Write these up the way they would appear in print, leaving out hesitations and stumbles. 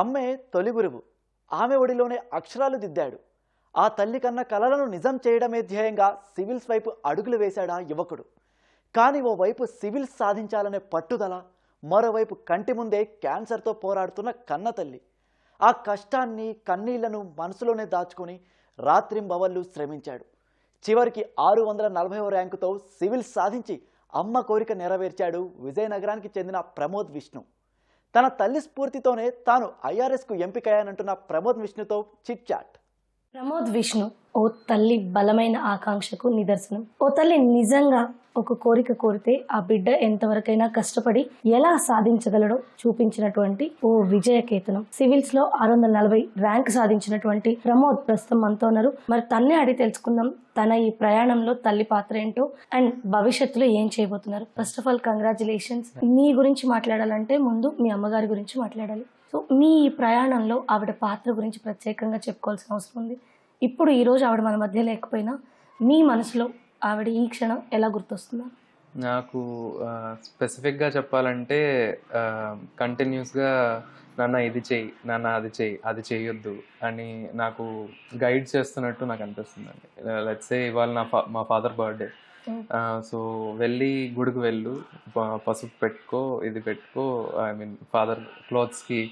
అమ్మే తొలి గురువు. ఆమె ఒడిలోనే అక్షరాలు దిద్దాడు. ఆ తల్లి కన్న కలలను నిజం చేయడమే ధ్యేయంగా సివిల్స్ వైపు అడుగులు వేశాడా యువకుడు. కానీ ఓవైపు సివిల్స్ సాధించాలనే పట్టుదల, మరోవైపు కంటి ముందే క్యాన్సర్తో పోరాడుతున్న కన్న తల్లి. ఆ కష్టాన్ని కన్నీళ్లను మనసులోనే దాచుకొని రాత్రింబవళ్ళు శ్రమించాడు. చివరికి 640వ ర్యాంకుతో సివిల్స్ సాధించి అమ్మ కోరిక నెరవేర్చాడు విజయనగరానికి చెందిన ప్రమోద్ విష్ణు. తన తల్లి స్ఫూర్తితోనే తాను ఐఆర్ఎస్కు ఎంపికయ్యానంటున్న ప్రమోద్ విష్ణుతో చిట్ చాట్. ప్రమోద్ విష్ణు ఓ తల్లి బలమైన ఆకాంక్షకు నిదర్శనం. ఓ తల్లి నిజంగా ఒక కోరిక కోరితే ఆ బిడ్డ ఎంతవరకైనా కష్టపడి ఎలా సాధించగలడో చూపించినటువంటి ఓ విజయకేతనం. సివిల్స్ లో 640 ర్యాంక్ సాధించినటువంటి ప్రమోద్ ప్రస్తుతం మనతో ఉన్నారు. మరి తన్నే అడిగి తెలుసుకుందాం తన ఈ ప్రయాణంలో తల్లి పాత్ర ఏంటో అండ్ భవిష్యత్తులో ఏం చేయబోతున్నారు. First of all congratulations. మీ గురించి మాట్లాడాలంటే ముందు మీ అమ్మగారి గురించి మాట్లాడాలి. సో మీ ఈ ప్రయాణంలో ఆవిడ పాత్ర గురించి ప్రత్యేకంగా చెప్పుకోవాల్సిన అవసరం ఉంది. ఇప్పుడు ఈరోజు ఆవిడ మన మధ్య లేకపోయినా మీ మనసులో ఆవిడ ఈ క్షణం ఎలా గుర్తొస్తున్నారు? నాకు స్పెసిఫిక్గా చెప్పాలంటే కంటిన్యూస్గా నాన్న ఇది చెయ్యి, నాన్న అది చెయ్యి, అది చేయొద్దు అని నాకు గైడ్ చేస్తున్నట్టు నాకు అనిపిస్తుందండి. లెట్స్ సే ఇవాళ మా ఫాదర్ బర్త్డే. సో వెళ్ళి గుడికి వెళ్ళు, పసుపు పెట్టుకో, ఇది పెట్టుకో, ఐ మీన్ ఫాదర్ క్లోత్స్కి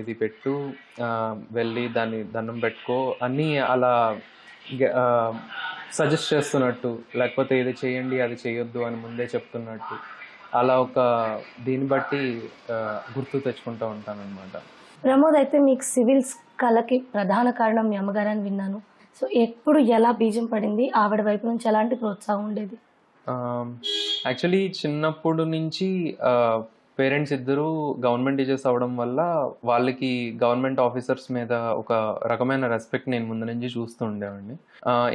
ఇది పెట్టు, వెళ్ళి దాన్ని దండం పెట్టుకో అన్నీ అలా సజెస్ట్ చేస్తున్నట్టు, లేకపోతే ఇది చేయండి అది చేయొద్దు అని ముందే చెప్తున్నట్టు, అలా ఒక దీన్ని బట్టి గుర్తు తెచ్చుకుంటూ ఉంటానన్నమాట. ప్రమోద్, అయితే మీకు సివిల్స్ కళకి ప్రధాన కారణం మీ అమ్మగారని విన్నాను. సో ఎప్పుడు ఎలా బీజం పడింది? ఆవిడ వైపు నుంచి ఎలాంటి ప్రోత్సాహం ఉండేది? యాక్చువల్లీ చిన్నప్పుడు నుంచి పేరెంట్స్ ఇద్దరు గవర్నమెంట్ టీచర్స్ అవ్వడం వల్ల వాళ్ళకి గవర్నమెంట్ ఆఫీసర్స్ మీద ఒక రకమైన రెస్పెక్ట్ నేను ముందు నుంచి చూస్తూ ఉండేవాడిని.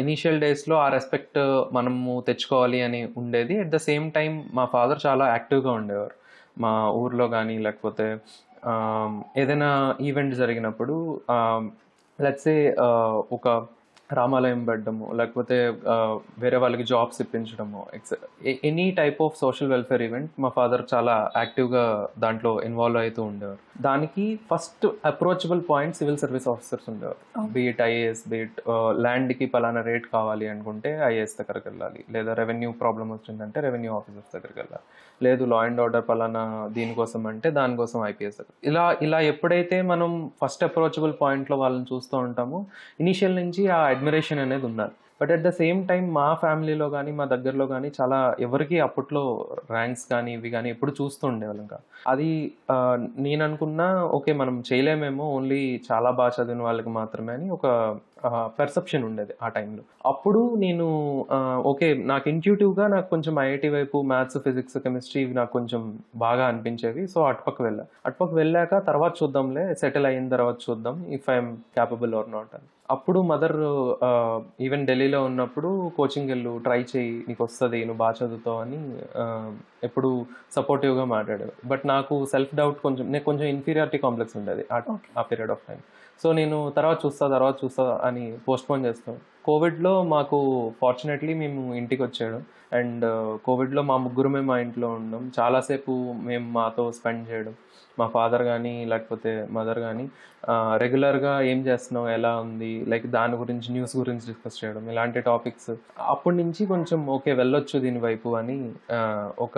ఇనీషియల్ డేస్లో ఆ రెస్పెక్ట్ మనము తెచ్చుకోవాలి అని ఉండేది. అట్ ద సేమ్ టైం మా ఫాదర్ చాలా యాక్టివ్గా ఉండేవారు. మా ఊర్లో కానీ లేకపోతే ఏదైనా ఈవెంట్ జరిగినప్పుడు లెట్స్ సే ఒక రామాలయం పెట్టడము, లేకపోతే వేరే వాళ్ళకి జాబ్స్ ఇప్పించడము, any type of social welfare event మా ఫాదర్ చాలా యాక్టివ్గా దాంట్లో ఇన్వాల్వ్ అవుతూ ఉండేవారు. దానికి first approachable point civil service officers ఉండేవారు. బీట్ ఐఏఎస్, బీట్ ల్యాండ్కి పలానా రేట్ కావాలి అనుకుంటే ఐఏఎస్ దగ్గరికి వెళ్ళాలి, లేదా రెవెన్యూ ప్రాబ్లం వచ్చిందంటే రెవెన్యూ ఆఫీసర్స్ దగ్గరికి వెళ్ళాలి, లేదు లా అండ్ ఆర్డర్ పలానా దీనికోసం అంటే దానికోసం ఐపీఎస్ దగ్గర. ఇలా ఎప్పుడైతే మనం ఫస్ట్ అప్రోచబుల్ పాయింట్లో వాళ్ళని చూస్తూ ఉంటామో ఇనీషియల్ నుంచి ఆ అడ్మిరేషన్ అనేది ఉండాలి. But at the same time మా ఫ్యామిలీలో కానీ మా దగ్గరలో కానీ చాలా ఎవరికి అప్పట్లో ర్యాంక్స్ కానీ ఇవి కానీ ఎప్పుడు చూస్తూ ఉండేవాళ్ళం కాదు. అది నేను అనుకున్నా ఓకే మనం చేయలేమేమో, ఓన్లీ చాలా బాగా చదివిన వాళ్ళకి మాత్రమే అని ఒక పర్సెప్షన్ ఉండేది ఆ టైంలో. అప్పుడు నేను ఓకే నాకు ఇంట్యూటివ్గా నాకు కొంచెం ఐఐటి వైపు మ్యాథ్స్, ఫిజిక్స్, కెమిస్ట్రీ ఇవి నాకు కొంచెం బాగా అనిపించేవి. సో అటుపక్క వెళ్ళాక తర్వాత చూద్దాంలే, సెటిల్ అయిన తర్వాత చూద్దాం if I'm capable or not అని. అప్పుడు మదర్ ఈవెన్ ఢిల్లీలో ఉన్నప్పుడు కోచింగ్ వెళ్ళు, ట్రై చేయి, నీకు వస్తుంది, నువ్వు బాగా చదువుతావు అని ఎప్పుడు సపోర్టివ్గా మాట్లాడేది. బట్ నాకు సెల్ఫ్ డౌట్ నాకు కొంచెం ఇన్ఫీరియారిటీ కాంప్లెక్స్ ఉండేది ఆ పీరియడ్ ఆఫ్ టైం. సో నేను తర్వాత చూస్తా అని పోస్ట్పోన్ చేస్తాను. కోవిడ్లో మాకు ఫార్చునేట్లీ మేము ఇంటికి వచ్చాడు. అండ్ కోవిడ్లో మా ముగ్గురమే మా ఇంట్లో ఉండడం, చాలాసేపు మేము మాతో స్పెండ్ చేయడం, మా ఫాదర్ కానీ లేకపోతే మదర్ కానీ రెగ్యులర్గా ఏం చేస్తున్నావు, ఎలా ఉంది, లైక్ దాని గురించి న్యూస్ గురించి డిస్కస్ చేయడం, ఇలాంటి టాపిక్స్. అప్పటి నుంచి కొంచెం ఓకే వెళ్ళొచ్చు దీని వైపు అని ఒక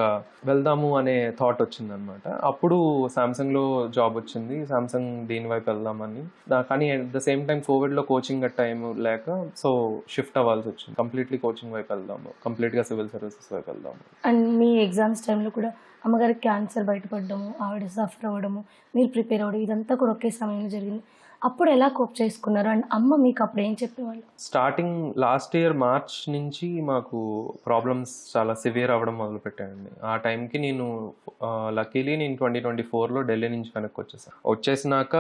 వెళ్దాము అనే థాట్ వచ్చిందనమాట. అప్పుడు సామ్సంగ్లో జాబ్ వచ్చింది, సామ్సంగ్ దీని వైపు వెళ్దామని. కానీ అట్ ద సేమ్ టైం కోవిడ్లో కోచింగ్ టైం లేక సో షిఫ్ట్ అవ్వాల్సి వచ్చింది. కంప్లీట్లీ కోచింగ్ వైపు వెళ్దాము, కంప్లీట్గా సివిల్ సర్వీసెస్ వైపు వెళ్దాము. అండ్ మీ ఎగ్జామ్స్ టైంలో కూడా అమ్మగారికి క్యాన్సర్ బయటపడము, ఆవిడ సఫర్ అవ్వడము, మీరు ప్రిపేర్ అవ్వడం, ఇదంతా కూడా ఒకే సమయంలో జరిగింది. అప్పుడు ఎలా కోప్ చేసుకున్నారు? అండ్ అమ్మ మీకు అప్పుడు ఏం చెప్పేవాళ్ళు? స్టార్టింగ్ లాస్ట్ ఇయర్ మార్చ్ నుంచి మాకు ప్రాబ్లమ్స్ చాలా సివియర్ అవ్వడం మొదలుపెట్టాయండి. ఆ టైంకి నేను లక్కీలీ 2024లో ఢిల్లీ నుంచి వెనక్కి వచ్చేసినాక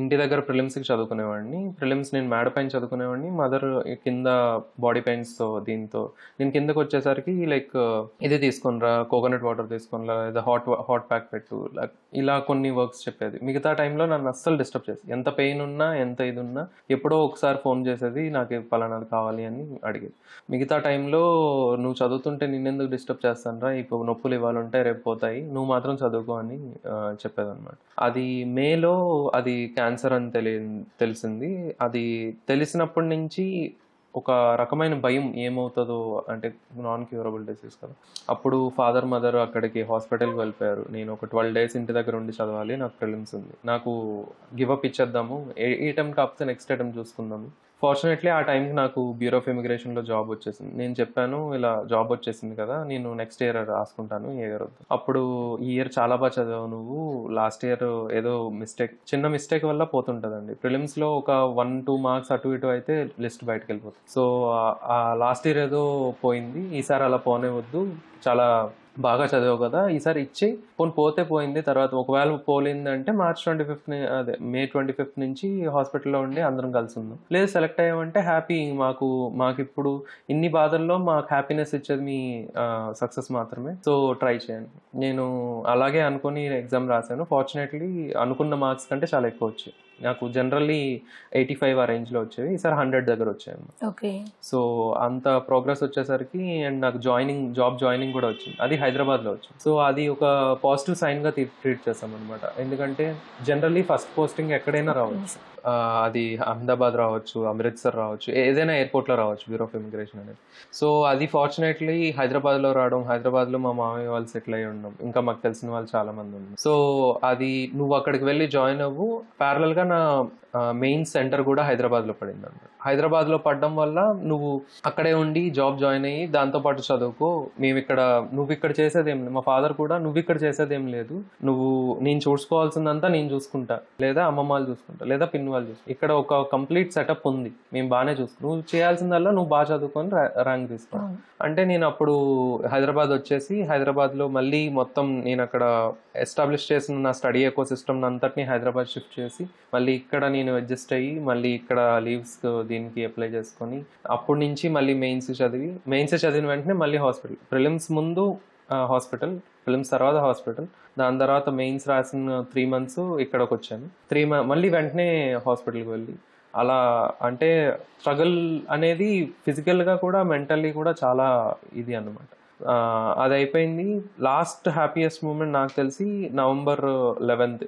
ఇంటి దగ్గర ప్రిలిమ్స్కి చదువుకునేవాడిని. ప్రిలిమ్స్ నేను మేడ పైన చదువుకునేవాడిని, మదర్ కింద బాడీ పెయిన్స్తో దీంతో. నేను కిందకు వచ్చేసరికి లైక్ ఇది తీసుకొనిరా, కోకోనట్ వాటర్ తీసుకొనిరా, లేదా హాట్ ప్యాక్ పెట్టు, లైక్ ఇలా కొన్ని వర్క్స్ చెప్పేది. మిగతా టైంలో నన్ను అస్సలు డిస్టర్బ్ చేసేది. ఎంత పెయిన్ ఉన్నా, ఎంత ఇది ఉన్నా ఎప్పుడో ఒకసారి ఫోన్ చేసేది, నాకు పలానాది కావాలి అని అడిగేది. మిగతా టైంలో నువ్వు చదువుతుంటే నిన్నెందుకు డిస్టర్బ్ చేస్తానురా, ఇప్పుడు నొప్పులు ఇవాళ ఉంటాయి రేపు పోతాయి, నువ్వు మాత్రం చదువుకో అని చెప్పేదన్నమాట. అది మేలో అది క్యాన్సర్ అని తెలిసింది. అది తెలిసినప్పటి నుంచి ఒక రకమైన భయం, ఏమవుతుందో అంటే నాన్ క్యూరబుల్ డిసీజ్ కదా. అప్పుడు ఫాదర్ మదర్ అక్కడికి హాస్పిటల్కి వెళ్ళిపోయారు. నేను ఒక 12 days ఇంటి దగ్గర ఉండి చదవాలి, నాకు ప్రిలిమ్స్ ఉంది, నాకు గివప్ ఇచ్చేద్దాము, ఈ అటెంప్ట్ కాకపోతే నెక్స్ట్ అటెంప్ట్ చూసుకుందాము. ఫార్చునేట్లీ ఆ టైంకి నాకు బ్యూరో ఆఫ్ ఇమిగ్రేషన్లో జాబ్ వచ్చేసింది. నేను చెప్పాను ఇలా జాబ్ వచ్చేసింది కదా, నేను నెక్స్ట్ ఇయర్ రాసుకుంటాను, ఈ ఇయర్ వద్దు. అప్పుడు ఈ ఇయర్ చాలా బాగా చదివావు నువ్వు, లాస్ట్ ఇయర్ ఏదో చిన్న మిస్టేక్ వల్ల పోతుంటుందండి. ప్రిలిమ్స్లో ఒక 1-2 మార్క్స్ అటు ఇటు అయితే లిస్ట్ బయటకు వెళ్ళిపోతుంది. సో ఆ లాస్ట్ ఇయర్ ఏదో పోయింది, ఈసారి అలా పోనే వద్దు, చాలా బాగా చదివావు కదా, ఈసారి ఇచ్చి పోతే పోయింది, తర్వాత ఒకవేళ పోలేదంటే March 25th అదే May 25th నుంచి హాస్పిటల్లో ఉండి అందరం కలిసి ఉందాం, లేదు సెలెక్ట్ అయ్యామంటే హ్యాపీ, మాకు ఇప్పుడు ఇన్ని బాధల్లో మాకు హ్యాపీనెస్ ఇచ్చేది మీ సక్సెస్ మాత్రమే, సో ట్రై చేయండి. నేను అలాగే అనుకుని ఎగ్జామ్ రాశాను. ఫార్చునేట్లీ అనుకున్న మార్క్స్ కంటే చాలా ఎక్కువ వచ్చాయి. నాకు జనరల్లీ 85 ఆ రేంజ్లో వచ్చేవి, ఈసారి 100 దగ్గర వచ్చాయి. ఓకే. సో అంత ప్రోగ్రెస్ వచ్చేసరికి అండ్ నాకు జాబ్ జాయినింగ్ కూడా వచ్చింది, అది హైదరాబాద్లో వచ్చింది. సో అది ఒక పాజిటివ్ సైన్గా ట్రీట్ చేస్తాం అనమాట. ఎందుకంటే జనరల్లీ ఫస్ట్ పోస్టింగ్ ఎక్కడైనా రావచ్చు, అది అహ్మదాబాద్ రావచ్చు, అమృత్సర్ రావచ్చు, ఏదైనా ఎయిర్పోర్ట్లో రావచ్చు బ్యూరో ఆఫ్ ఇమిగ్రేషన్ అనేది. సో అది ఫార్చునేట్లీ హైదరాబాద్లో రావడం, హైదరాబాద్లో మా మామయ్య వాళ్ళు సెటిల్ అయ్యి ఉండడం, ఇంకా మాకు తెలిసిన వాళ్ళు చాలా మంది ఉన్నారు. సో అది నువ్వు అక్కడికి వెళ్ళి జాయిన్ అవ్వు, ప్యారలల్గా నా మెయిన్ సెంటర్ కూడా హైదరాబాద్లో పడింది అన్నమాట. హైదరాబాద్లో పడడం వల్ల నువ్వు అక్కడే ఉండి జాబ్ జాయిన్ అయ్యి దాంతోపాటు చదువుకో, నువ్వు ఇక్కడ చేసేదేం లేదు, మా ఫాదర్ కూడా నువ్వు ఇక్కడ చేసేదేం లేదు, నేను చూసుకోవాల్సిందంతా నేను చూసుకుంటా, లేదా అమ్మమ్మ వాళ్ళు చూసుకుంటా, లేదా పిన్ని వాళ్ళు చూసుకుంటా, ఇక్కడ ఒక కంప్లీట్ సెటప్ ఉంది, మేము బాగానే చూసుకుంటాం, నువ్వు చేయాల్సిందల్లా నువ్వు బాగా చదువుకొని ర్యాంక్ తీసుకో అంటే. నేను అప్పుడు హైదరాబాద్ వచ్చేసి హైదరాబాద్లో మళ్ళీ మొత్తం నేను అక్కడ ఎస్టాబ్లిష్ చేసిన నా స్టడీ ఎకో సిస్టమ్ అంతటినీ హైదరాబాద్ షిఫ్ట్ చేసి మళ్ళీ ఇక్కడ నేను అడ్జస్ట్ అయ్యి మళ్ళీ ఇక్కడ లీవ్స్ దీనికి అప్లై చేసుకొని అప్పటి నుంచి మళ్ళీ మెయిన్స్ చదివిన వెంటనే మళ్ళీ హాస్పిటల్, ప్రిలిమ్స్ ముందు హాస్పిటల్, ఫిలిమ్స్ తర్వాత హాస్పిటల్, దాని తర్వాత మెయిన్స్ రాసిన 3 months ఇక్కడికి వచ్చాను. మళ్ళీ వెంటనే హాస్పిటల్కి వెళ్ళి అలా అంటే స్ట్రగుల్ అనేది ఫిజికల్గా కూడా మెంటల్లీ కూడా చాలా ఇది అన్నమాట. అది అయిపోయింది. లాస్ట్ హ్యాపీయెస్ట్ మూమెంట్ నాకు తెలిసి November 11th,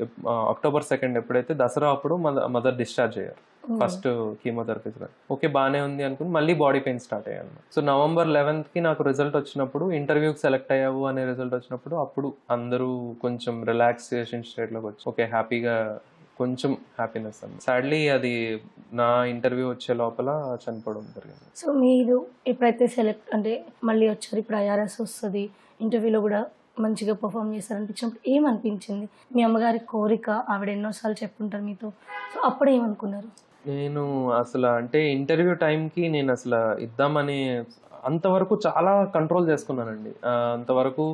October 2nd ఎప్పుడైతే దసరా అప్పుడు మదర్ డిశ్చార్జ్ అయ్యారు. ఫస్ట్ కీమోథెరపీ ఓకే బాగానే ఉంది అనుకుని మళ్ళీ బాడీ పెయిన్ స్టార్ట్ అయ్యాను. సో November 11th నాకు రిజల్ట్ వచ్చినప్పుడు, ఇంటర్వ్యూకి సెలెక్ట్ అయ్యావు అనే రిజల్ట్ వచ్చినప్పుడు అప్పుడు అందరూ కొంచెం రిలాక్సేషన్ స్టేట్లోకి వచ్చి ఓకే హ్యాపీగా కొంచెం హ్యాపీనెస్ అండి. సాడ్లీ అది నా ఇంటర్వ్యూ వచ్చే లోపల చనిపోవడం జరిగింది. సో మీరు ఎప్పుడైతే మళ్ళీ వచ్చారు, ఇప్పుడు IRS వస్తుంది, ఇంటర్వ్యూలో కూడా మంచిగా పర్ఫామ్ చేశారనిపించినప్పుడు ఏమనిపించింది? మీ అమ్మగారి కోరిక, ఆవిడ ఎన్నోసార్లు చెప్పుంటారు మీతో, సో అప్పుడు ఏమనుకున్నారు? నేను అసలు అంటే ఇంటర్వ్యూ టైంకి నేను అసలు ఇద్దామని అంతవరకు చాలా కంట్రోల్ చేసుకున్నానండి. అంతవరకు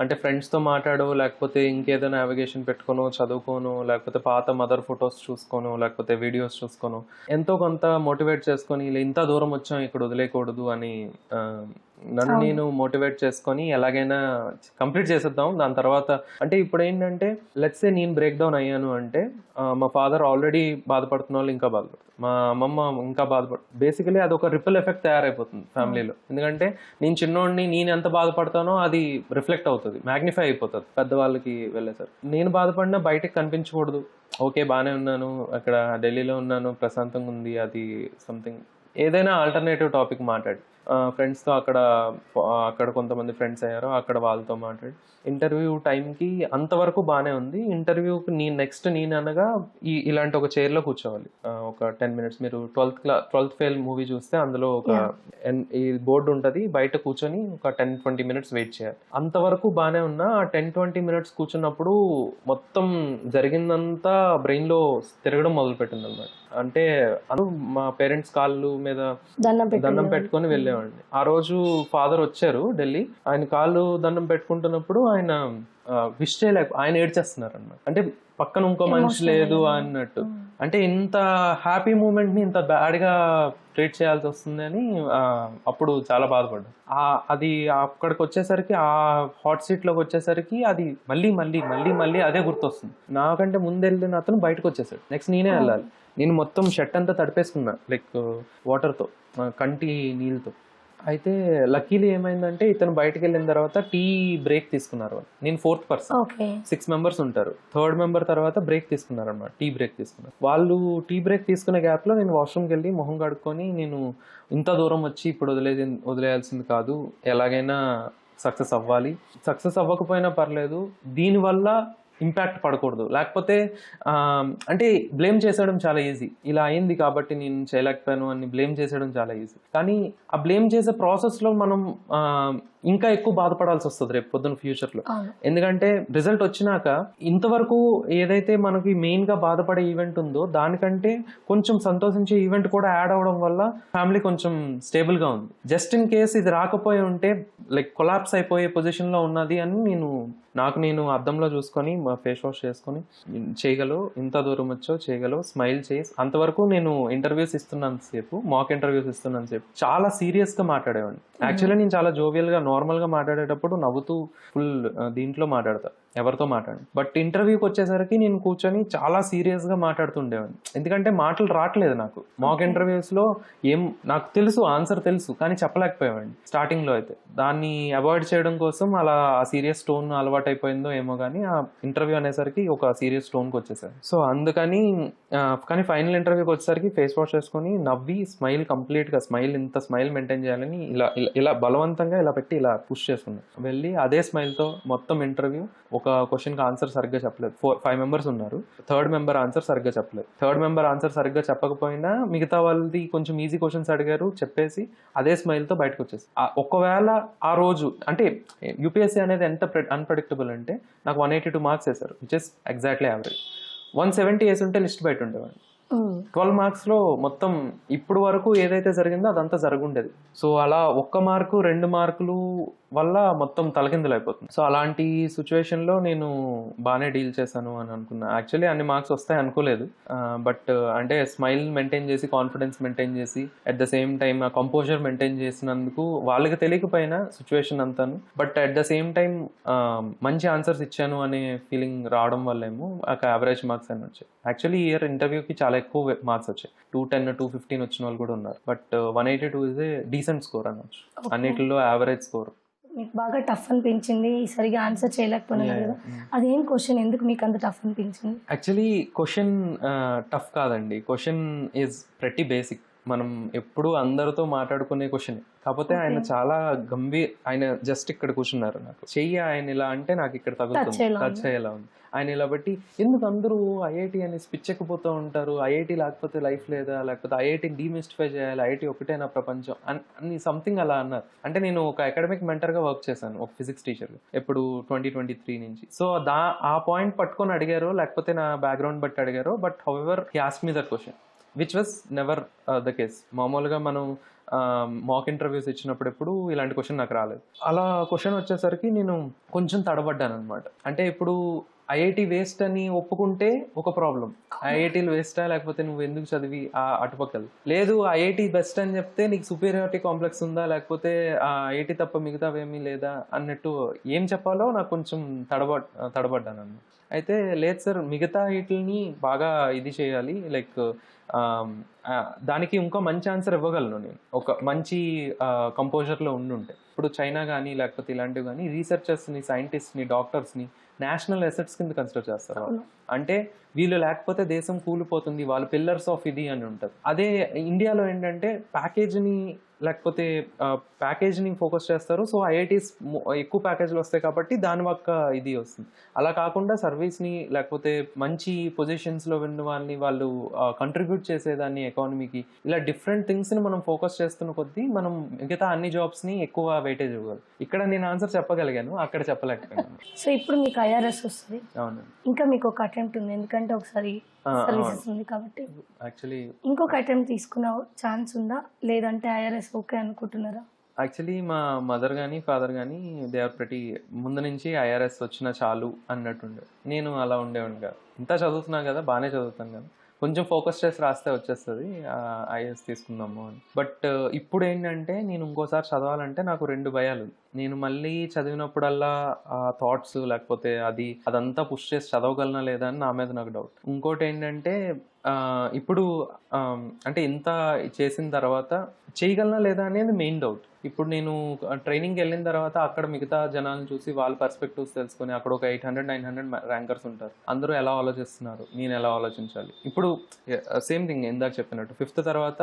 అంటే ఫ్రెండ్స్తో మాట్లాడో, లేకపోతే ఇంకేదైనా నావిగేషన్ పెట్టుకోనో, చదువుకోనో, లేకపోతే పాత మదర్ ఫొటోస్ చూసుకోనో, లేకపోతే వీడియోస్ చూసుకోనో ఎంతో కొంత మోటివేట్ చేసుకొని ఇంత దూరం వచ్చాం ఇక్కడ వదిలేయకూడదు అని నన్ను నేను మోటివేట్ చేసుకొని ఎలాగైనా కంప్లీట్ చేసేద్దాం. దాని తర్వాత అంటే ఇప్పుడు ఏంటంటే లెట్స్ సే నేను బ్రేక్ డౌన్ అయ్యాను అంటే మా ఫాదర్ ఆల్రెడీ బాధపడుతున్న వాళ్ళు ఇంకా బాధపడుతుంది, మా అమ్మమ్మ ఇంకా బేసికలీ అది ఒక రిపుల్ ఎఫెక్ట్ తయారైపోతుంది ఫ్యామిలీలో. ఎందుకంటే నేను చిన్నోడిని, నేను ఎంత బాధపడతానో అది రిఫ్లెక్ట్ అవుతుంది, మ్యాగ్నిఫై అయిపోతుంది పెద్దవాళ్ళకి వెళ్ళేసరికి. నేను బాధపడినా బయటకు కనిపించకూడదు, ఓకే బాగానే ఉన్నాను, అక్కడ ఢిల్లీలో ఉన్నాను, ప్రశాంతంగా ఉంది, అది సంథింగ్ ఏదైనా ఆల్టర్నేటివ్ టాపిక్ మాట్లాడి ఫ్రెండ్స్తో అక్కడ కొంతమంది ఫ్రెండ్స్ అయ్యారో అక్కడ వాళ్ళతో మాట్లాడి ఇంటర్వ్యూ టైంకి అంతవరకు బాగానే ఉంది. ఇంటర్వ్యూకి నేను అనగా ఇలాంటి ఒక చైర్లో కూర్చోవాలి ఒక 10 minutes. మీరు 12th ఫెయిల్ మూవీ చూస్తే అందులో ఒక ఈ బోర్డు ఉంటుంది, బయట కూర్చొని ఒక 10-20 minutes వెయిట్ చేయాలి. అంతవరకు బాగానే ఉన్నా ఆ 10-20 minutes కూర్చున్నప్పుడు మొత్తం జరిగిందంతా బ్రెయిన్లో తిరగడం మొదలుపెట్టింది అన్నమాట. అంటే మా పేరెంట్స్ కాళ్ళు మీద దండం పెట్టుకొని వెళ్ళేవాడిని. ఆ రోజు ఫాదర్ వచ్చారు ఢిల్లీ, ఆయన కాళ్ళు దండం పెట్టుకుంటున్నప్పుడు ఆయన విష్ చేయలేక ఆయన ఏడ్చేస్తున్నారు అన్నమాట. అంటే పక్కన ఇంకో మనిషి లేదు అన్నట్టు. అంటే ఇంత హ్యాపీ మూమెంట్ని ఇంత బ్యాడ్గా ట్రీట్ చేయాల్సి వస్తుంది అని అప్పుడు చాలా బాధపడ్డాను. అది అక్కడికి వచ్చేసరికి ఆ హాట్ సీట్లోకి వచ్చేసరికి అది మళ్ళీ మళ్ళీ మళ్ళీ మళ్ళీ అదే గుర్తొస్తుంది. నాకంటే ముందు వెళ్ళిన అతను బయటకు వచ్చేసాడు. నెక్స్ట్ నేనే వెళ్ళాలి. నేను మొత్తం షర్ట్ అంతా తడిపేసుకున్నా లైక్ వాటర్తో, కంటి నీళ్ళతో. అయితే లక్కీలీ ఏమైందంటే ఇతను బయటకు వెళ్ళిన తర్వాత టీ బ్రేక్ తీసుకున్నారు. నేను 4th పర్సన్, 6 మెంబర్స్ ఉంటారు. 3rd మెంబర్ తర్వాత బ్రేక్ తీసుకున్నారు అనమాట. టీ బ్రేక్ తీసుకున్నారు. వాళ్ళు టీ బ్రేక్ తీసుకునే గ్యాప్లో నేను వాష్రూమ్కి వెళ్ళి మొహం కడుక్కొని, నేను ఇంత దూరం వచ్చి ఇప్పుడు వదిలేయాల్సింది కాదు, ఎలాగైనా సక్సెస్ అవ్వాలి, సక్సెస్ అవ్వకపోయినా పర్లేదు, దీనివల్ల ఇంపాక్ట్ పడకూడదు. లేకపోతే అంటే బ్లేమ్ చేసేయడం చాలా ఈజీ, ఇలా అయింది కాబట్టి నేను చేయలేకపోయాను అని బ్లేమ్ చేసేయడం చాలా ఈజీ. కానీ ఆ బ్లేమ్ చేసే ప్రాసెస్లో మనం ఇంకా ఎక్కువ బాధపడాల్సి వస్తుంది రేపు పొద్దున్న ఫ్యూచర్లో. ఎందుకంటే రిజల్ట్ వచ్చినాక ఇంతవరకు ఏదైతే మనకి మెయిన్గా బాధపడే ఈవెంట్ ఉందో దానికంటే కొంచెం సంతోషించే ఈవెంట్ కూడా యాడ్ అవ్వడం వల్ల ఫ్యామిలీ కొంచెం స్టేబుల్గా ఉంది. జస్ట్ ఇన్ కేస్ ఇది రాకపోయి ఉంటే లైక్ కొలాప్స్ అయిపోయే పొజిషన్లో ఉన్నది అని నేను అద్దంలో చూసుకొని ఫేస్ వాష్ చేసుకొని, చేయగలవు, ఇంత దూరం వచ్చో చేయగలవు, స్మైల్ చేసి. అంతవరకు నేను ఇంటర్వ్యూస్ ఇస్తున్నంతసేపు, మాక్ ఇంటర్వ్యూస్ ఇస్తున్నంతసేపు చాలా సీరియస్గా మాట్లాడేవాడిని. యాక్చువల్లీ నేను చాలా జోవియల్గా నార్మల్గా మాట్లాడేటప్పుడు నవ్వుతూ ఫుల్ దీంట్లో మాట్లాడతా, ఎవరితో మాట్లాడి. బట్ ఇంటర్వ్యూకి వచ్చేసరికి నేను కూర్చొని చాలా సీరియస్గా మాట్లాడుతుండేవాడిని. ఎందుకంటే మాటలు రావట్లేదు నాకు. మాక్ ఇంటర్వ్యూస్లో నాకు తెలుసు, ఆన్సర్ తెలుసు, కానీ చెప్పలేకపోయేవాడిని స్టార్టింగ్లో. అయితే దాన్ని అవాయిడ్ చేయడం కోసం అలా ఆ సీరియస్ టోన్ అలవాటు అయిపోయిందో ఏమో కానీ ఆ ఇంటర్వ్యూ అనేసరికి ఒక సీరియస్ టోన్కి వచ్చేసారు. సో అందుకని కానీ ఫైనల్ ఇంటర్వ్యూకి వచ్చేసరికి ఫేస్ వాష్ చేసుకొని నవ్వి కంప్లీట్గా ఇంత స్మైల్ మెయింటైన్ చేయాలని ఇలా బలవంతంగా ఇలా పెట్టి ఇలా పుష్ చేసుకున్నాను. వెళ్ళి అదే స్మైల్తో మొత్తం ఇంటర్వ్యూ. ఒక క్వశ్చన్కి ఆన్సర్ సరిగ్గా చెప్పలేదు. 5 మెంబర్స్ ఉన్నారు. 3rd మెంబర్ ఆన్సర్ సరిగ్గా చెప్పలేదు. 3rd మెంబర్ ఆన్సర్ సరిగ్గా చెప్పకపోయినా మిగతా వాళ్ళది కొంచెం ఈజీ క్వశ్చన్స్ అడిగారు, చెప్పేసి అదే స్మైల్తో బయటకు వచ్చేసి. ఒకవేళ ఆ రోజు అంటే యూపీఎస్సీ అనేది ఎంత అన్ప్రెడిక్టబుల్ అంటే నాకు 182 మార్క్స్ వేశారు, విచ్ ఇస్ ఎగ్జాక్ట్లీ యావరేజ్. 170 వేసి ఉంటే లిస్ట్ బయట ఉండేవాడిని. 12 మార్క్స్లో మొత్తం ఇప్పుడు వరకు ఏదైతే జరిగిందో అదంతా జరుగుండేది. సో అలా 1 మార్కు 2 మార్కులు వల్ల మొత్తం తలకిందులు అయిపోతుంది. సో అలాంటి సిచ్యువేషన్లో నేను బాగానే డీల్ చేశాను అని అనుకున్నా. యాక్చువల్లీ అన్ని మార్క్స్ వస్తాయి అనుకోలేదు. బట్ అంటే స్మైల్ మెయింటైన్ చేసి, కాన్ఫిడెన్స్ మెయింటైన్ చేసి, అట్ ద సేమ్ టైం ఆ కంపోజర్ మెయింటైన్ చేసినందుకు వాళ్ళకి తెలియకపోయినా సిచ్యువేషన్ అంతాను, but at the same time మంచి ఆన్సర్స్ ఇచ్చాను అనే ఫీలింగ్ రావడం వల్లేమో ఒక యావరేజ్ మార్క్స్ అని వచ్చాయి. యాక్చువల్లీ ఈ ఇయర్ ఇంటర్వ్యూకి చాలా ఎక్కువ మార్క్స్ వచ్చాయి. 210, 215 వచ్చిన వాళ్ళు కూడా ఉన్నారు. But 182 is a decent score అనొచ్చు. అన్నిటిలో యావరేజ్ స్కోర్. మీకు బాగా టఫ్ అనిపించింది, సరిగా ఆన్సర్ చేయలేకపోయినారు కదా, అదేం క్వశ్చన్, ఎందుకు మీకు అంత టఫ్ అనిపించింది? యాక్చువల్లీ క్వశ్చన్ టఫ్ కాదండి. Question is pretty basic. మనం ఎప్పుడు అందరితో మాట్లాడుకునే క్వశ్చన్. కాకపోతే ఆయన చాలా ఆయన జస్ట్ ఇక్కడ కూర్చున్నారు, నాకు చెయ్యి ఆయన ఇలా అంటే నాకు ఇక్కడ తగులుతుంది, టచ్ అయ్యేలా ఉంది. ఆయన ఇలా బట్టి ఎందుకు అందరూ ఐఐటి అని పిచ్చెక్కిపోతూ ఉంటారు, ఐఐటి లేకపోతే లైఫ్ లేదా, లేకపోతే ఐఐటిని డీమిస్టిఫై చేయాలి, ఐఐటి ఒకటేనా ప్రపంచం అని సంథింగ్ అలా అన్నారు. అంటే నేను ఒక అకాడమిక్ మెంటర్గా వర్క్ చేశాను, ఒక ఫిజిక్స్ టీచర్గా, ఎప్పుడు 2023 నుంచి. సో ఆ పాయింట్ పట్టుకొని అడిగారో లేకపోతే నా బ్యాక్గ్రౌండ్ బట్టి అడిగారో, but however he asked me that question which was never the case. మామూలుగా మనం మాక్ ఇంటర్వ్యూస్ ఇచ్చినప్పుడు ఎప్పుడు ఇలాంటి క్వశ్చన్ నాకు రాలేదు. అలా క్వశ్చన్ వచ్చేసరికి నేను కొంచెం తడబడ్డాను అనమాట. అంటే ఇప్పుడు ఐఐటి వేస్ట్ అని ఒప్పుకుంటే ఒక ప్రాబ్లం, ఐఐటీలు వేస్టా లేకపోతే నువ్వు ఎందుకు చదివి అటుపక్కలు లేదు, ఐఐటి బెస్ట్ అని చెప్తే నీకు సుపీరియారిటీ కాంప్లెక్స్ ఉందా, లేకపోతే ఐఐటి తప్ప మిగతావేమీ లేదా అన్నట్టు ఏం చెప్పాలో నాకు కొంచెం తడబడ్డాను అన్నమాట. అయితే లేదు సార్, మిగతా వీటిని బాగా ఇది చేయాలి, లైక్ దానికి ఇంకో మంచి ఆన్సర్ ఇవ్వగలను నేను ఒక మంచి కంపోజర్లో ఉండుంటే. ఇప్పుడు చైనా కానీ లేకపోతే ఇలాంటివి కానీ రీసెర్చర్స్ని, సైంటిస్ట్ని, డాక్టర్స్ని నేషనల్ అసెట్స్ కింద కన్సిడర్ చేస్తారు వాళ్ళు. అంటే వీళ్ళు లేకపోతే దేశం కూలిపోతుంది, వాళ్ళు పిల్లర్స్ ఆఫ్ ఇది అని ఉంటుంది. అదే ఇండియాలో ఏంటంటే ప్యాకేజ్ని ఫోకస్ చేస్తారు. సో ఐఐటీస్ ఎక్కువ ప్యాకేజ్లు వస్తాయి కాబట్టి దాని ఒక్క ఇది వస్తుంది. అలా కాకుండా సర్వీస్ని లేకపోతే మంచి పొజిషన్స్లో ఉన్న వాళ్ళని, వాళ్ళు కంట్రిబ్యూట్ చేసేదాన్ని ఎకానమీకి, ఇలా డిఫరెంట్ థింగ్స్ని మనం ఫోకస్ చేస్తున్న కొద్దీ మనం మిగతా అన్ని జాబ్స్ని ఎక్కువ వెయిటేజ్ ఇవ్వాలి. ఇక్కడ నేను ఆన్సర్ చెప్పగలిగాను, అక్కడ చెప్పలేకపోయాను. సో ఇప్పుడు మీకు ఐఆర్ఎస్ వస్తుంది. అవును, ఇంకా మీకు ఒక అటెంప్ట్ ఉంది, ఎందుకంటే ఒకసారి సర్వీసెస్ ఉంది కాబట్టి. యాక్చువల్లీ ఇంకొక అటెంప్ట్ తీసుకున్న ఛాన్స్ ఉందా, లేదంటే ఐఆర్ఎస్ ఓకే అనుకుంటున్నారా? యాక్చువల్లీ మా మదర్ కానీ ఫాదర్ కానీ దే ఆర్ ప్రతి ముందు నుంచి ఐఆర్ఎస్ వచ్చినా చాలు అన్నట్టుండే. నేను అలా ఉండేవాడిని కాదు. ఇంత చదువుతున్నా కదా, బాగానే చదువుతాను కదా, కొంచెం ఫోకస్ చేసి రాస్తే వచ్చేస్తుంది, ఐఏఎస్ తీసుకుందాము అని. బట్ ఇప్పుడు ఏంటంటే నేను ఇంకోసారి చదవాలంటే నాకు 2 భయాలు. నేను మళ్ళీ చదివినప్పుడల్లా ఆ థాట్స్ లేకపోతే అదంతా పుష్ చేసి చదవగలనా లేదా అని నా మీద నాకు డౌట్. ఇంకోటి ఏంటంటే ఇప్పుడు అంటే ఇంత చేసిన తర్వాత చేయగలనా లేదా అనేది మెయిన్ డౌట్. ఇప్పుడు నేను ట్రైనింగ్కి వెళ్ళిన తర్వాత అక్కడ మిగతా జనాలను చూసి వాళ్ళ పర్స్పెక్టివ్స్ తెలుసుకొని అక్కడ ఒక 800-900 ర్యాంకర్స్ ఉంటారు. అందరూ ఎలా ఆలోచిస్తున్నారు, నేను ఎలా ఆలోచించాలి. ఇప్పుడు సేమ్ థింగ్ ఇందాక చెప్పినట్టు 5th తర్వాత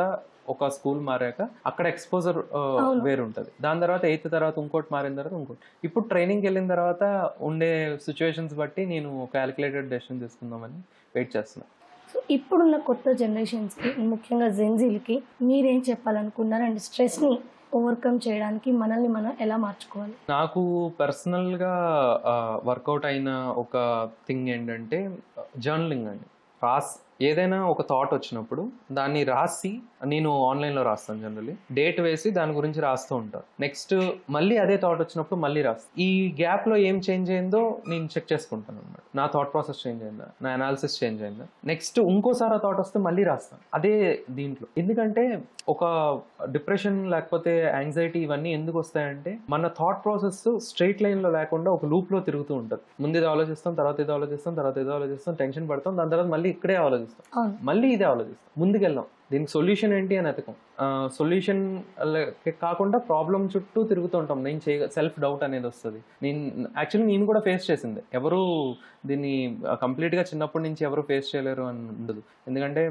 ఒక స్కూల్ మారాక అక్కడ ఎక్స్పోజర్ వేరుంటుంది. దాని తర్వాత 8th తర్వాత ఇంకోటి మారిన తర్వాత ఇంకోటి. ఇప్పుడు ట్రైనింగ్కి వెళ్ళిన తర్వాత ఉండే సిచ్యువేషన్స్ బట్టి నేను క్యాలిక్యులేటెడ్ డెసిషన్ తీసుకుందామని వెయిట్ చేస్తున్నాను. సో ఇప్పుడున్న కొత్త జనరేషన్స్కి, ముఖ్యంగా జెన్జీలకి మీరేం చెప్పాలనుకున్నారు? అండ్ స్ట్రెస్ని ఓవర్కమ్ చేయడానికి మనల్ని మనం ఎలా మార్చుకోవాలి? నాకు పర్సనల్గా వర్కౌట్ అయిన ఒక థింగ్ ఏంటంటే జర్నలింగ్ అండి. ఏదైనా ఒక థాట్ వచ్చినప్పుడు దాన్ని రాసి, నేను ఆన్లైన్లో రాస్తాను జనరల్లీ, డేట్ వేసి దాని గురించి రాస్తూ ఉంటాను. నెక్స్ట్ మళ్ళీ అదే థాట్ వచ్చినప్పుడు మళ్ళీ రాస్తాను. ఈ గ్యాప్లో ఏం చేంజ్ అయిందో నేను చెక్ చేసుకుంటాను అనమాట. నా థాట్ ప్రాసెస్ చేంజ్ అయిందా, నా అనాలిసిస్ చేంజ్ అయిందా, నెక్స్ట్ ఇంకోసారి ఆ థాట్ వస్తే మళ్ళీ రాస్తాను అదే దీంట్లో. ఎందుకంటే ఒక డిప్రెషన్ లేకపోతే యాంగ్జైటీ ఇవన్నీ ఎందుకు వస్తాయంటే మన థాట్ ప్రాసెస్ స్ట్రైట్ లైన్లో లేకుండా ఒక లూప్లో తిరుగుతూ ఉంటుంది. ముందు ఇది ఆలోచిస్తాం, తర్వాత ఇది ఆలోచిస్తాం, తర్వాత ఇది ఆలోచిస్తాం, టెన్షన్ పడతాం, దాని తర్వాత మళ్ళీ ఇక్కడే ఆలోచిస్తాం, మళ్ళీ ఇదే ఆలోచిస్తాం, ముందుకెళ్దాం, దీనికి సొల్యూషన్ ఏంటి అని ఎతకం. సొల్యూషన్ కాకుండా ప్రాబ్లం చుట్టూ తిరుగుతూ ఉంటాం. సెల్ఫ్ డౌట్ అనేది వస్తుంది. నేను కూడా ఫేస్ చేసింది. ఎవరు దీన్ని కంప్లీట్గా చిన్నప్పటి నుంచి ఎవరు ఫేస్ చేయలేరు అని ఉండదు. ఎందుకంటే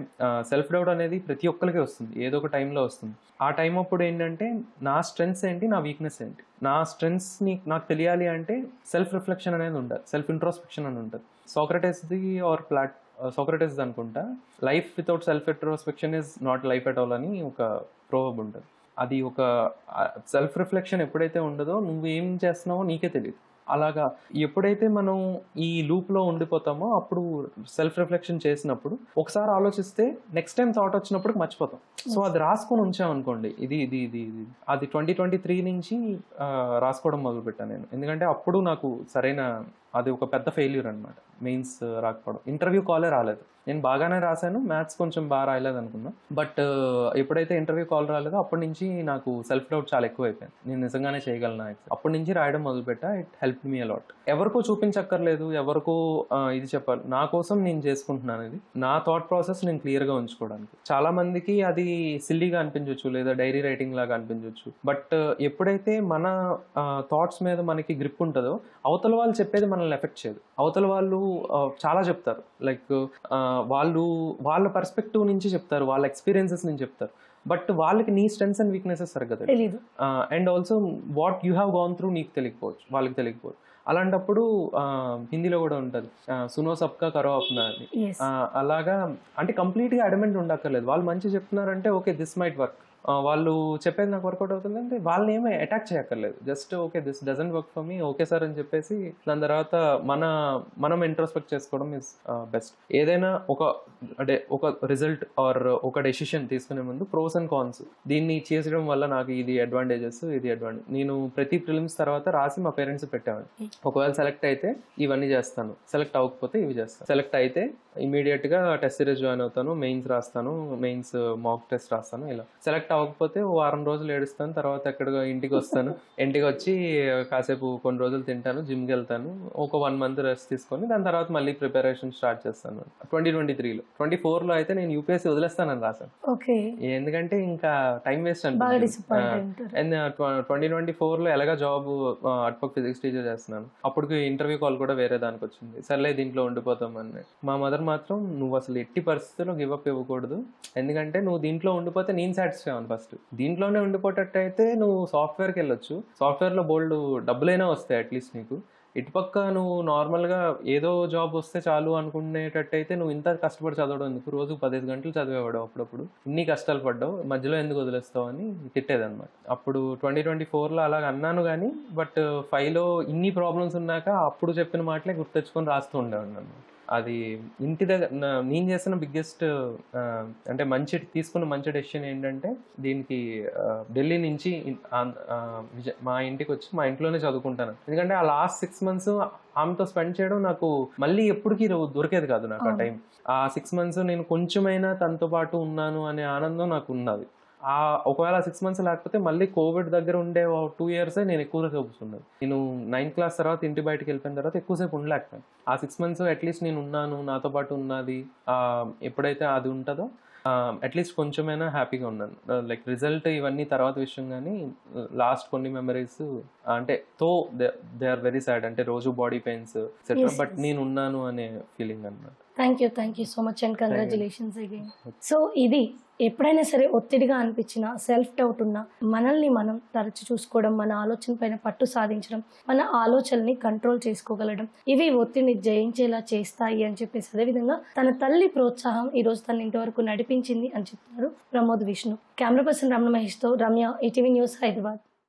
సెల్ఫ్ డౌట్ అనేది ప్రతి ఒక్కరికి వస్తుంది, ఏదో ఒక టైంలో వస్తుంది. ఆ టైం అప్పుడు ఏంటంటే నా స్ట్రెంగ్స్ ఏంటి, నా వీక్నెస్ ఏంటి, నా స్ట్రెంగ్స్ని నాకు తెలియాలి అంటే సెల్ఫ్ రిఫ్లెక్షన్ అనేది ఉంటుంది, సెల్ఫ్ ఇంట్రోస్పెక్షన్ అని ఉంటుంది. సోక్రటీస్ది ఆర్ సోక్రటీస్ అనుకుంటా, life without self introspection is not life at all అని ఒక ప్రోవర్బ్ ఉంటుంది. అది ఒక సెల్ఫ్ రిఫ్లెక్షన్ ఎప్పుడైతే ఉండదో నువ్వు ఏం చేస్తున్నావో నీకే తెలియదు. అలాగా ఎప్పుడైతే మనం ఈ లూప్లో ఉండిపోతామో అప్పుడు సెల్ఫ్ రిఫ్లెక్షన్ చేసినప్పుడు ఒకసారి ఆలోచిస్తే నెక్స్ట్ టైం థాట్ వచ్చినప్పుడు మర్చిపోతాం. సో అది రాసుకొని ఉంచామనుకోండి, ఇది ఇది ఇది ఇది అది 2023 నుంచి రాసుకోవడం మొదలుపెట్టాను నేను. ఎందుకంటే అప్పుడు నాకు అది ఒక పెద్ద ఫెయిల్యూర్ అనమాట. మెయిన్స్ రాకపోవడం, ఇంటర్వ్యూ కాలే రాలేదు. నేను బాగానే రాశాను, మ్యాథ్స్ కొంచెం బాగా రాయలేదు అనుకున్నా. బట్ ఎప్పుడైతే ఇంటర్వ్యూ కాల్ రాలేదో అప్పటి నుంచి నాకు సెల్ఫ్ డౌట్ చాలా ఎక్కువ అయిపోయింది. నేను నిజంగానే చేయగలనా, అప్పటి నుంచి రాయడం మొదలుపెట్టా. It help me a lot. ఎవరికో చూపించక్కర్లేదు, ఎవరికో ఇది చెప్పాలి, నా కోసం నేను చేసుకుంటున్నాను. ఇది నా థాట్ ప్రాసెస్ నేను క్లియర్గా ఉంచుకోవడానికి. చాలా మందికి అది సిల్లీగా అనిపించవచ్చు, లేదా డైరీ రైటింగ్ లాగా అనిపించవచ్చు. బట్ ఎప్పుడైతే మన థాట్స్ మీద మనకి గ్రిప్ ఉంటుందో అవతల వాళ్ళు చెప్పేది మనల్ని ఎఫెక్ట్ చేయదు. అవతల వాళ్ళు చాలా చెప్తారు, లైక్ వాళ్ళ పర్స్పెక్టివ్ నుంచి చెప్తారు, వాళ్ళ ఎక్స్పీరియన్సెస్ నుంచి చెప్తారు. బట్ వాళ్ళకి నీ స్ట్రెంగ్స్ అండ్ వీక్నెసెస్ సరిగ్గా తెలియదు. And also what you have gone through నీకు తెలియకపోవచ్చు, వాళ్ళకి తెలియకపోవచ్చు. అలాంటప్పుడు హిందీలో కూడా ఉంటుంది, సునో సబ్కా కరో అప్నా అని. అలాగా అంటే కంప్లీట్గా అడమెంట్ ఉండక్కర్లేదు. వాళ్ళు మంచి చెప్తున్నారంటే ఓకే దిస్ మైట్ వర్క్, వాళ్ళు చెప్పేది నాకు వర్కౌట్ అవుతుంది అంటే వాళ్ళని ఏమీ అటాక్ చేయక్కర్లేదు. Just okay this doesn't work for me, okay sir అని చెప్పేసి దాని తర్వాత మనం ఇంట్రోస్పెక్ట్ చేసుకోవడం ఇస్ బెస్ట్. ఏదైనా ఒక రిజల్ట్ ఆర్ ఒక డెసిషన్ తీసుకునే ముందు ప్రోస్ అండ్ కాన్స్, దీన్ని చేసడం వల్ల నాకు ఇది అడ్వాంటేజెస్, ఇది అడ్వాంటేజ్. నేను ప్రతి ప్రిలిమ్స్ తర్వాత రాసి మా పేరెంట్స్ పెట్టామండి. ఒకవేళ సెలెక్ట్ అయితే ఇవన్నీ చేస్తాను, సెలెక్ట్ అవ్వకపోతే ఇవి చేస్తాను. సెలెక్ట్ అయితే ఇమీడియట్గా టెస్ట్ సిరీస్ జాయిన్ అవుతాను, మెయిన్స్ రాస్తాను, మెయిన్స్ మాక్ టెస్ట్ రాస్తాను. ఇలా సెలెక్ట్ అవ్వకపోతే వారం రోజులు ఏడుస్తాను, తర్వాత ఇంటికి వస్తాను. ఇంటికి వచ్చి కాసేపు కొన్ని రోజులు తింటాను, జిమ్కి వెళ్తాను, ఒక 1 month రెస్ట్ తీసుకొని దాని తర్వాత మళ్ళీ ప్రిపరేషన్ స్టార్ట్ చేస్తాను. 2023లో 24లో అయితే నేను యూపీఎస్సీ వదిలేస్తానని రాశాను. ఎందుకంటే ఇంకా టైం వేస్ట్ అనిపించింది. అండ్ 2024లో ఎలాగా జాబ్ అటుపక్క ఫిజిక్స్ టీచర్ చేస్తున్నాను. అప్పటికి ఇంటర్వ్యూ కాల్ కూడా వేరే దానికి వచ్చింది. సర్లే దీంట్లో ఉండిపోతాం అని. మా మదర్ మాత్రం నువ్వు అసలు ఎట్టి పరిస్థితుల్లో గివప్ ఇవ్వకూడదు, ఎందుకంటే నువ్వు దీంట్లో ఉండిపోతే నేను సాటిస్ఫై అవ్వను. ఫస్ట్ దీంట్లోనే ఉండిపోయేటట్టయితే నువ్వు సాఫ్ట్వేర్కి వెళ్ళొచ్చు, సాఫ్ట్వేర్లో బోల్డ్ డబ్బులైనా వస్తాయి అట్లీస్ట్ నీకు. ఇటుపక్క నువ్వు నార్మల్గా ఏదో జాబ్ వస్తే చాలు అనుకునేటట్టయితే నువ్వు ఇంత కష్టపడి చదవడం ఎందుకు, రోజు 15 గంటలు చదివేవాడు, అప్పుడప్పుడు ఇన్ని కష్టాలు పడ్డావు, మధ్యలో ఎందుకు వదిలేస్తావు అని తిట్టేదన్నమాట. అప్పుడు 2024లో అలాగ అన్నాను కానీ, బట్ 5లో ఇన్ని ప్రాబ్లమ్స్ ఉన్నాక అప్పుడు చెప్పిన మాటలే గుర్తెచ్చుకొని రాస్తూ ఉండేవాడిని అన్నమాట. అది ఇంటి దగ్గర నేను చేసిన బిగ్గెస్ట్ అంటే తీసుకున్న మంచి డెసిషన్ ఏంటంటే దీనికి ఢిల్లీ నుంచి మా ఇంటికి వచ్చి మా ఇంట్లోనే చదువుకుంటాను. ఎందుకంటే ఆ లాస్ట్ 6 months ఆమెతో స్పెండ్ చేయడం నాకు మళ్ళీ ఎప్పటికీ దొరికేది కాదు నాకు ఆ టైం. ఆ 6 months నేను కొంచెమైనా తనతో పాటు ఉన్నాను అనే ఆనందం నాకు ఉన్నది. ఒకవేళ 6 months లేకపోతే మళ్ళీ కోవిడ్ దగ్గర ఉండే 2 years నేను ఎక్కువగా చూపుతున్నాను. నేను 9th class తర్వాత ఇంటి బయటకు వెళ్ళిపోయిన తర్వాత ఎక్కువసేపు ఉండలేకపోయాను. ఆ 6 months అట్లీస్ట్ నేను ఉన్నాను, నాతో పాటు ఉన్నది ఎప్పుడైతే అది ఉంటుందో అట్లీస్ట్ కొంచెమైనా హ్యాపీగా ఉన్నాను. లైక్ రిజల్ట్ ఇవన్నీ తర్వాత విషయం, కానీ లాస్ట్ కొన్ని మెమరీస్ అంటే దే ఆర్ వెరీ సాడ్. అంటే రోజు బాడీ పెయిన్స్ ఎక్సెట్రా, బట్ నేను ఉన్నాను అనే ఫీలింగ్ అన్నమాట. Thank you so much and congratulations again. So ఇది ఎప్పుడైనా సరే ఒత్తిడిగా అనిపించినా, సెల్ఫ్ డౌట్ ఉన్నా, మనల్ని మనం తరచు చూసుకోవడం, మన ఆలోచన పైన పట్టు సాధించడం, మన ఆలోచనల్ని కంట్రోల్ చేసుకోగలడం, ఇవి ఒత్తిడిని జయించేలా చేస్తాయి అని చెప్పేసి, అదేవిధంగా తన తల్లి ప్రోత్సాహం ఈరోజు తన ఇంతవరకు నడిపించింది అని చెప్తున్నారు ప్రమోద్ విష్ణు. కెమెరా పర్సన్ రమణ మహేష్తో రమ్య, ఈటీవీ న్యూస్, హైదరాబాద్.